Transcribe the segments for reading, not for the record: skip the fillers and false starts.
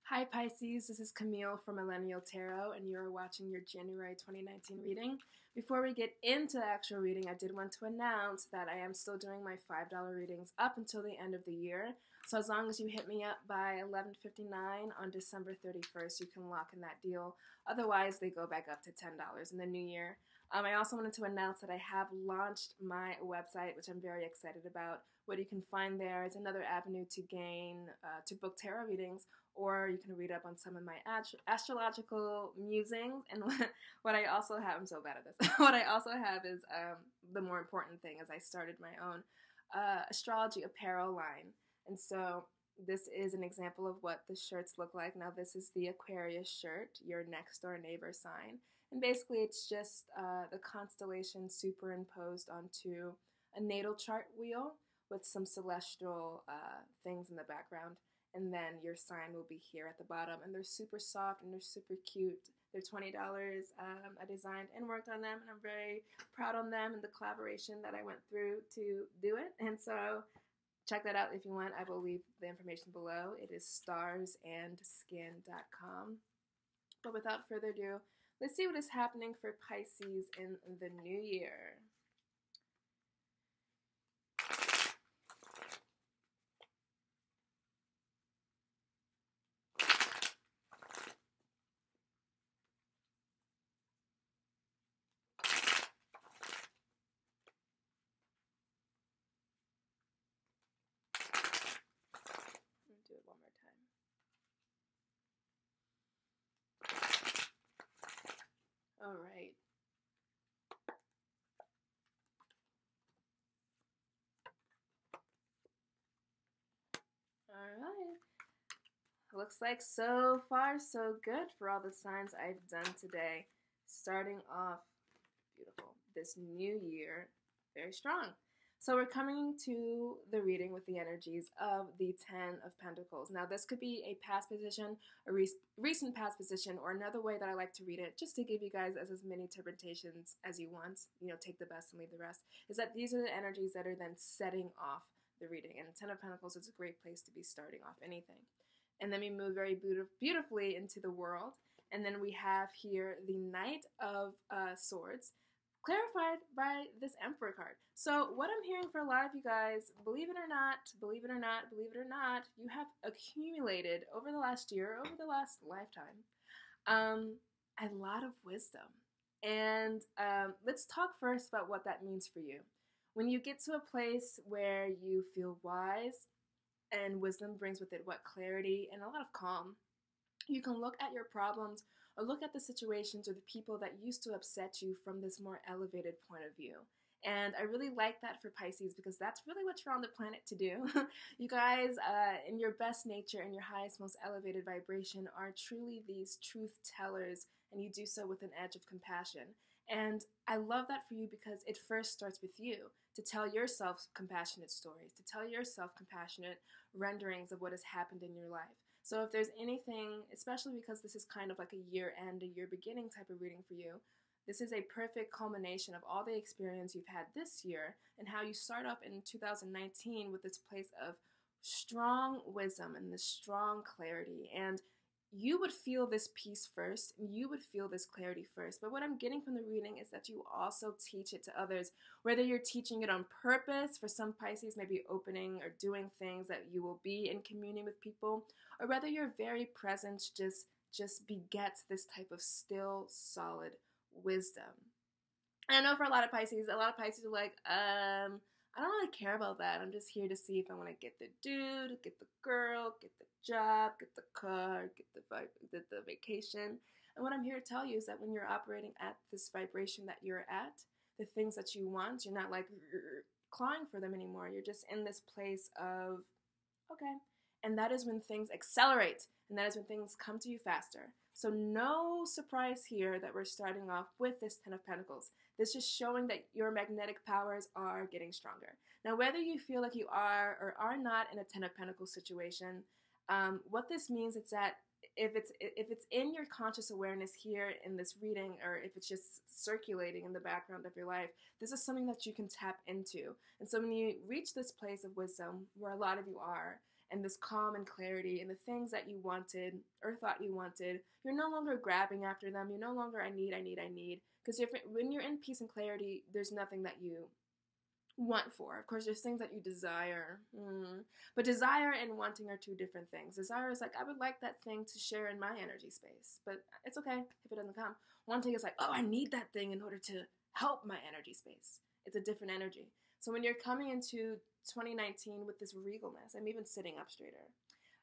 Hi Pisces, this is Camille from Millennial Tarot and you're watching your January 2019 reading. Before we get into the actual reading, I did want to announce that I am still doing my $5 readings up until the end of the year. So as long as you hit me up by 11:59 on December 31st, you can lock in that deal. Otherwise, they go back up to $10 in the new year. I also wanted to announce that I have launched my website, which I'm very excited about. What you can find there is another avenue to to book tarot readings, or you can read up on some of my astrological musings. And what I also have, I'm so bad at this, what I also have is the more important thing is I started my own astrology apparel line. And so this is an example of what the shirts look like. Now this is the Aquarius shirt, your next door neighbor sign. And basically it's just the constellation superimposed onto a natal chart wheel with some celestial things in the background. And then your sign will be here at the bottom. And they're super soft and they're super cute. They're $20. I designed and worked on them, and I'm very proud on them and the collaboration that I went through to do it. And so check that out if you want. I will leave the information below. It is starsandskin.com. But without further ado, let's see what is happening for Pisces in the new year. Do it one more time. All right. All right. Looks like so far so good for all the signs I've done today. Starting off beautiful. This new year, very strong. So we're coming to the reading with the energies of the Ten of Pentacles. Now this could be a past position, a recent past position, or another way that I like to read it, just to give you guys as many interpretations as you want. You know, take the best and leave the rest. Is that these are the energies that are then setting off the reading. And Ten of Pentacles is a great place to be starting off anything. And then we move very beautifully into the world. And then we have here the Knight of Swords, clarified by this Emperor card. So what I'm hearing for a lot of you guys, believe it or not, believe it or not, believe it or not, you have accumulated over the last year, over the last lifetime, a lot of wisdom. And let's talk first about what that means for you. When you get to a place where you feel wise, and wisdom brings with it what? Clarity and a lot of calm. You can look at your problems or look at the situations or the people that used to upset you from this more elevated point of view. And I really like that for Pisces, because that's really what you're on the planet to do. You guys, in your best nature and your highest, most elevated vibration, are truly these truth tellers, and you do so with an edge of compassion. And I love that for you, because it first starts with you, to tell yourself compassionate stories, to tell yourself compassionate renderings of what has happened in your life. So if there's anything, especially because this is kind of like a year end, a year beginning type of reading for you, this is a perfect culmination of all the experience you've had this year and how you start off in 2019 with this place of strong wisdom and this strong clarity. And you would feel this peace first, and you would feel this clarity first. But what I'm getting from the reading is that you also teach it to others, whether you're teaching it on purpose. For some Pisces, maybe opening or doing things that you will be in communion with people, or whether your very presence just begets this type of still, solid wisdom. And I know for a lot of Pisces are like, I don't really care about that. I'm just here to see if I want to get the dude, get the girl, get the job, get the car, get the vacation. And what I'm here to tell you is that when you're operating at this vibration that you're at, the things that you want, you're not like clawing for them anymore. You're just in this place of, okay. And that is when things accelerate, and that is when things come to you faster. So no surprise here that we're starting off with this Ten of Pentacles. This is showing that your magnetic powers are getting stronger. Now, whether you feel like you are or are not in a Ten of Pentacles situation, what this means is that if it's in your conscious awareness here in this reading, or if it's just circulating in the background of your life, this is something that you can tap into. And so when you reach this place of wisdom, where a lot of you are, and this calm and clarity, and the things that you wanted or thought you wanted, you're no longer grabbing after them. You're no longer, I need. Because when you're in peace and clarity, there's nothing that you want for. Of course, there's things that you desire. But desire and wanting are two different things. Desire is like, I would like that thing to share in my energy space, but it's okay if it doesn't come. Wanting is like, oh, I need that thing in order to help my energy space. It's a different energy. So when you're coming into 2019 with this regalness, I'm even sitting up straighter,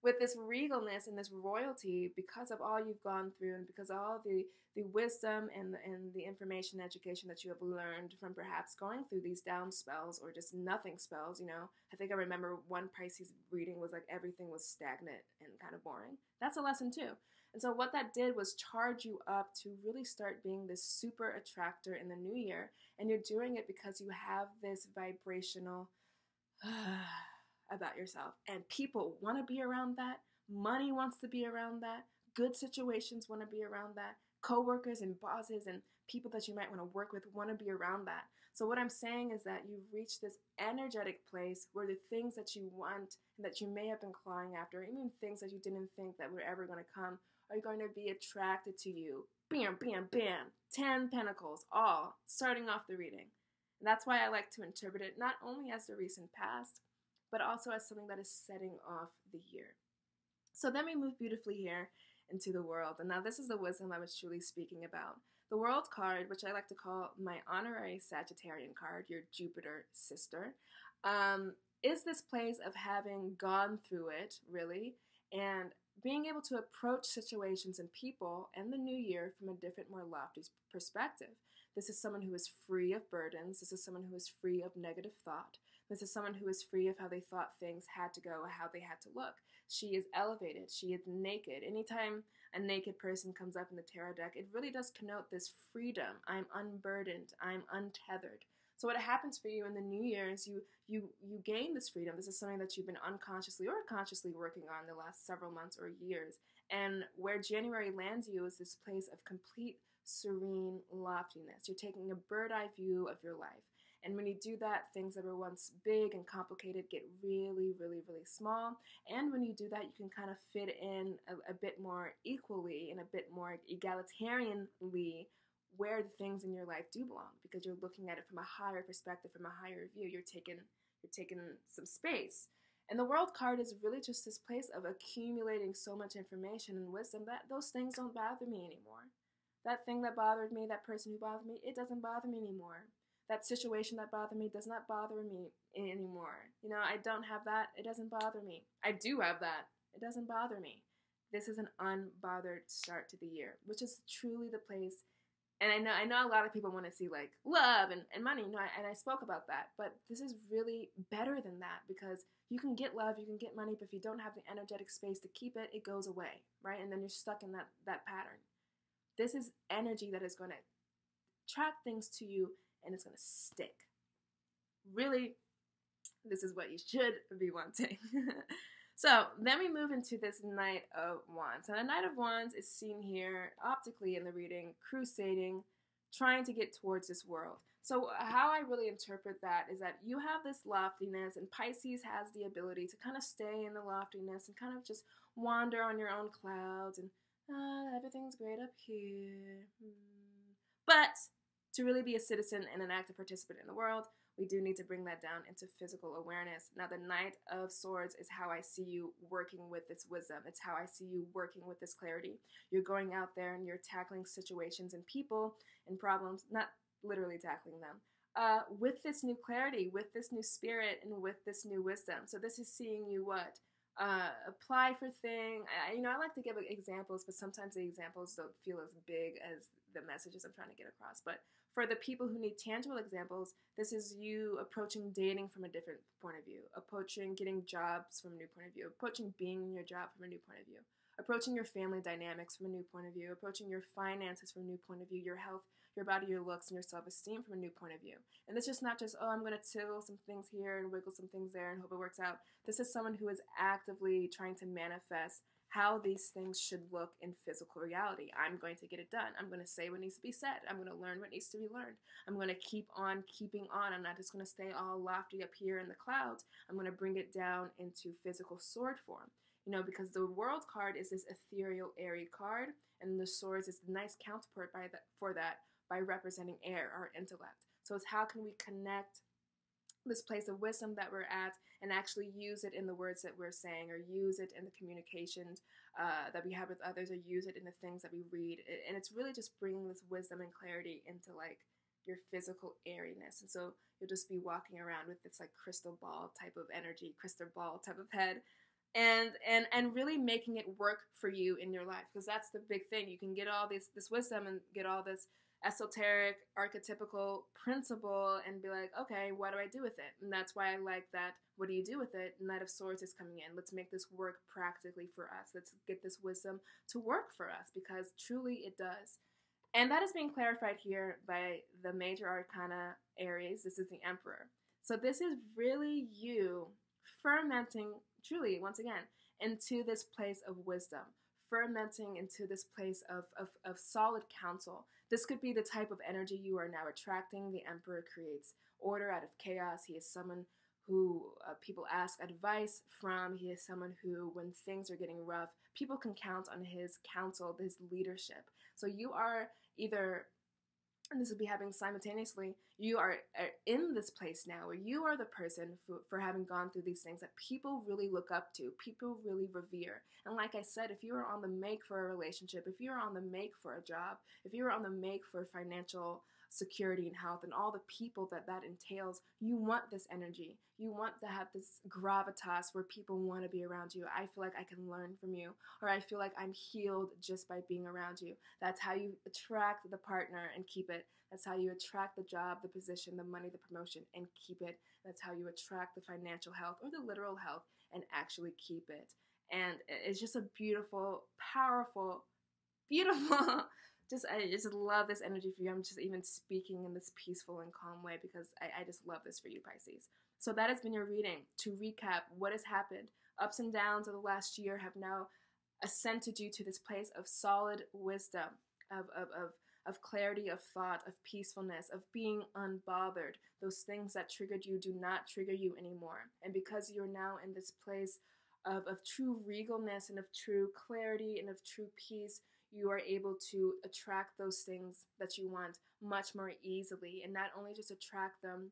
with this regalness and this royalty, because of all you've gone through and because of all the wisdom and the information and education that you have learned from perhaps going through these down spells or just nothing spells, I think I remember one Pisces reading was like everything was stagnant and kind of boring. That's a lesson too. And so what that did was charge you up to really start being this super attractor in the new year. And you're doing it because you have this vibrational about yourself. And people want to be around that. Money wants to be around that. Good situations want to be around that. Coworkers and bosses and people that you might want to work with want to be around that. So what I'm saying is that you've reached this energetic place where the things that you want and that you may have been clawing after, even things that you didn't think that were ever going to come, are going to be attracted to you. Bam, bam, bam. 10 Pentacles, all starting off the reading. And that's why I like to interpret it not only as the recent past, but also as something that is setting off the year. So then we move beautifully here into the world. And now this is the wisdom I was truly speaking about. The World card, which I like to call my honorary Sagittarian card, your Jupiter sister, is this place of having gone through it, really, and being able to approach situations and people and the new year from a different, more lofty perspective. This is someone who is free of burdens. This is someone who is free of negative thought. This is someone who is free of how they thought things had to go or how they had to look. She is elevated. She is naked. Anytime a naked person comes up in the tarot deck, it really does connote this freedom. I'm unburdened. I'm untethered. So what happens for you in the new year is you gain this freedom. This is something that you've been unconsciously or consciously working on the last several months or years. And where January lands you is this place of complete serene loftiness. You're taking a bird's-eye view of your life. And when you do that, things that were once big and complicated get really, really, really small. And when you do that, you can kind of fit in a bit more equally and a bit more egalitarianly where the things in your life do belong, because you're looking at it from a higher perspective, from a higher view. You're taking some space. And the World card is really just this place of accumulating so much information and wisdom that those things don't bother me anymore. That thing that bothered me, that person who bothered me, it doesn't bother me anymore. That situation that bothered me does not bother me anymore. I don't have that. It doesn't bother me. I do have that. It doesn't bother me. This is an unbothered start to the year, which is truly the place. And I know a lot of people want to see like love and money. And I spoke about that. But this is really better than that, because you can get love, you can get money, but if you don't have the energetic space to keep it, it goes away, right? And then you're stuck in that pattern. This is energy that is going to attract things to you, and it's going to stick. Really, this is what you should be wanting. So then we move into this Knight of Wands. And the Knight of Wands is seen here optically in the reading, crusading, trying to get towards this world. So how I really interpret that is that you have this loftiness, and Pisces has the ability to kind of stay in the loftiness and kind of just wander on your own clouds and everything's great up here. But to really be a citizen and an active participant in the world, we do need to bring that down into physical awareness. Now, the Knight of Swords is how I see you working with this wisdom. It's how I see you working with this clarity. You're going out there and you're tackling situations and people and problems, not literally tackling them, with this new clarity, with this new spirit, and with this new wisdom. So this is seeing you what? Apply for things. I like to give examples, but sometimes the examples don't feel as big as the messages I'm trying to get across. But for the people who need tangible examples, this is you approaching dating from a different point of view, approaching getting jobs from a new point of view, approaching being in your job from a new point of view, approaching your family dynamics from a new point of view, approaching your finances from a new point of view, your health, your body, your looks, and your self-esteem from a new point of view. And this is not just, oh, I'm going to tickle some things here and wiggle some things there and hope it works out. This is someone who is actively trying to manifest how these things should look in physical reality. I'm going to get it done. I'm going to say what needs to be said. I'm going to learn what needs to be learned. I'm going to keep on keeping on. I'm not just going to stay all lofty up here in the clouds. I'm going to bring it down into physical sword form. You know, because the World card is this ethereal, airy card, and the swords is the nice counterpart for that by representing air, our intellect. So it's how can we connect this place of wisdom that we're at and actually use it in the words that we're saying, or use it in the communications that we have with others, or use it in the things that we read. And it's really just bringing this wisdom and clarity into like your physical airiness. And so you'll just be walking around with this like crystal ball type of energy, crystal ball type of head, and really making it work for you in your life, because that's the big thing. You can get all this wisdom and get all this esoteric, archetypical principle and be like, okay, what do I do with it? And that's why I like that. What do you do with it? Knight of Swords is coming in. Let's make this work practically for us. Let's get this wisdom to work for us, because truly it does. And that is being clarified here by the major arcana Aries. This is the Emperor. So this is really you fermenting, truly, once again, into this place of wisdom, fermenting into this place of solid counsel. This could be the type of energy you are now attracting. The Emperor creates order out of chaos. He is someone who people ask advice from. He is someone who, when things are getting rough, people can count on his counsel, his leadership. So you are either, and this will be happening simultaneously, you are in this place now where you are the person for having gone through these things that people really look up to, people really revere. And like I said, if you are on the make for a relationship, if you are on the make for a job, if you are on the make for financial security and health and all the people that entails, you want this energy. You want to have this gravitas where people want to be around you. I feel like I can learn from you, or I feel like I'm healed just by being around you. That's how you attract the partner and keep it. That's how you attract the job, the position, the money, the promotion, and keep it. That's how you attract the financial health or the literal health and actually keep it. And it's just a beautiful, powerful, beautiful I just love this energy for you. I'm just even speaking in this peaceful and calm way because I just love this for you, Pisces. So that has been your reading. To recap, what has happened? Ups and downs of the last year have now ascended you to this place of solid wisdom, of clarity of thought, of peacefulness, of being unbothered. Those things that triggered you do not trigger you anymore. And because you're now in this place of true regalness and of true clarity and of true peace, you are able to attract those things that you want much more easily. And not only just attract them,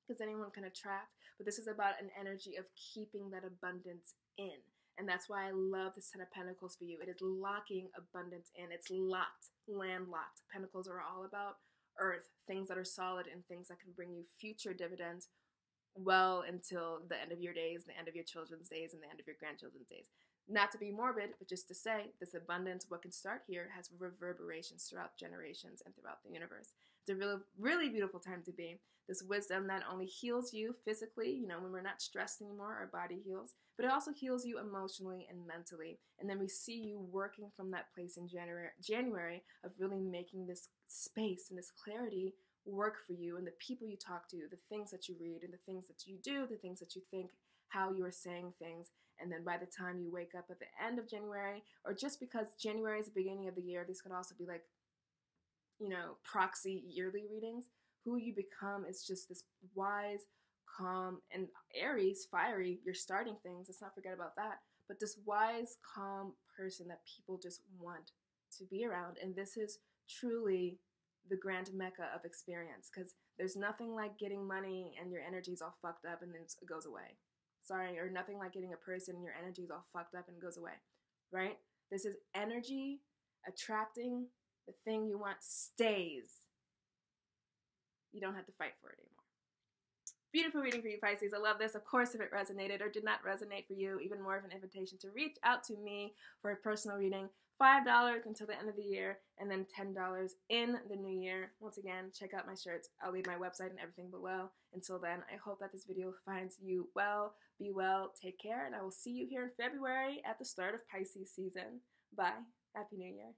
because anyone can attract, but this is about an energy of keeping that abundance in. And that's why I love this Ten of Pentacles for you. It is locking abundance in. It's locked, landlocked. Pentacles are all about earth, things that are solid and things that can bring you future dividends well until the end of your days, the end of your children's days, and the end of your grandchildren's days. Not to be morbid, but just to say this abundance, what can start here, has reverberations throughout generations and throughout the universe. It's a really, really beautiful time to be. This wisdom not only heals you physically, when we're not stressed anymore, our body heals, but it also heals you emotionally and mentally. And then we see you working from that place in January of really making this space and this clarity work for you and the people you talk to, the things that you read and the things that you do, the things that you think, how you are saying things. And then by the time you wake up at the end of January, or just because January is the beginning of the year, these could also be like, proxy yearly readings. Who you become is just this wise, calm, and Aries, fiery. You're starting things. Let's not forget about that. But this wise, calm person that people just want to be around. And this is truly the grand mecca of experience, because there's nothing like getting money and your energy's all fucked up and then it goes away. Sorry, or nothing like getting a person and your energy's all fucked up and goes away, right? This is energy attracting. The thing you want stays. You don't have to fight for it anymore. Beautiful reading for you, Pisces. I love this. Of course, if it resonated or did not resonate for you, even more of an invitation to reach out to me for a personal reading. $5 until the end of the year, and then $10 in the new year. Once again, check out my shirts. I'll leave my website and everything below. Until then, I hope that this video finds you well. Be well, take care, and I will see you here in February at the start of Pisces season. Bye. Happy New Year.